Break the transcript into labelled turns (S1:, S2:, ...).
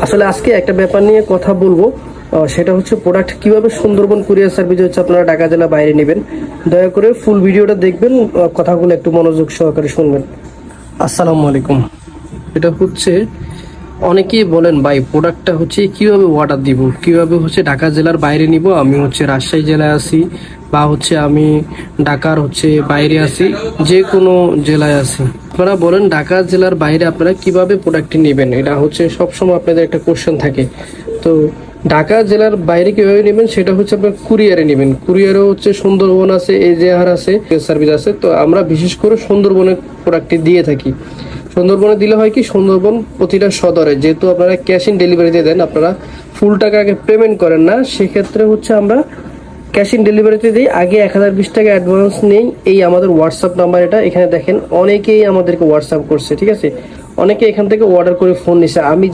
S1: আসলে আজকে একটা ব্যাপার নিয়ে কথা বলবো, সেটা হচ্ছে প্রোডাক্ট কিভাবে সুন্দরবন কুরিয়ার সার্ভিস হচ্ছে আপনারা ঢাকা জেলা বাইরে নেবেন। দয়া করে ফুল ভিডিওটা দেখবেন, কথাগুলো একটু মনোযোগ সহকারে শুনবেন। আসসালামু আলাইকুম। এটা হচ্ছে অনেকেই বলেন ভাই প্রোডাক্টটা হচ্ছে কিভাবে অর্ডার দিব, কিভাবে হচ্ছে ঢাকা জেলার বাইরে নিব। আমি হচ্ছে রাজশাহী জেলায় আছি বা হচ্ছে আমি ঢাকার হচ্ছে বাইরে আছি, যে কোনো জেলায় আছি। আপনারা বলেন ঢাকা জেলার বাইরে আপনারা কিভাবে প্রোডাক্টটি নেবেন, এটা হচ্ছে সবসময় আপনাদের একটা কোশ্চেন থাকে। তো ঢাকা জেলার বাইরে কিভাবে নেবেন সেটা হচ্ছে আপনার কুরিয়ারে নেবেন। কুরিয়ারও হচ্ছে সুন্দরবন আছে, এজেআর আছে, সার্ভিস আছে। তো আমরা বিশেষ করে সুন্দরবনের প্রোডাক্টটি দিয়ে থাকি। সুন্দরবনে দিলে হয় কি, সুন্দরবন প্রতিটা সদরে যেহেতু আপনারা ক্যাশ ইন ডেলিভারিতে দেন, আপনারা ফুল টাকা আগে পেমেন্ট করেন না, সেক্ষেত্রে হচ্ছে আমরা ক্যাশ ইন ডেলিভারিতে দিই। আগে 1020 টাকা অ্যাডভান্স নেই। এই আমাদের হোয়াটসঅ্যাপ নাম্বার, এটা এখানে দেখেন অনেকেই আমাদেরকে হোয়াটসঅ্যাপ করছে, ঠিক আছে। অনেকে এখান থেকে অর্ডার করে ফোন নিছে। আমি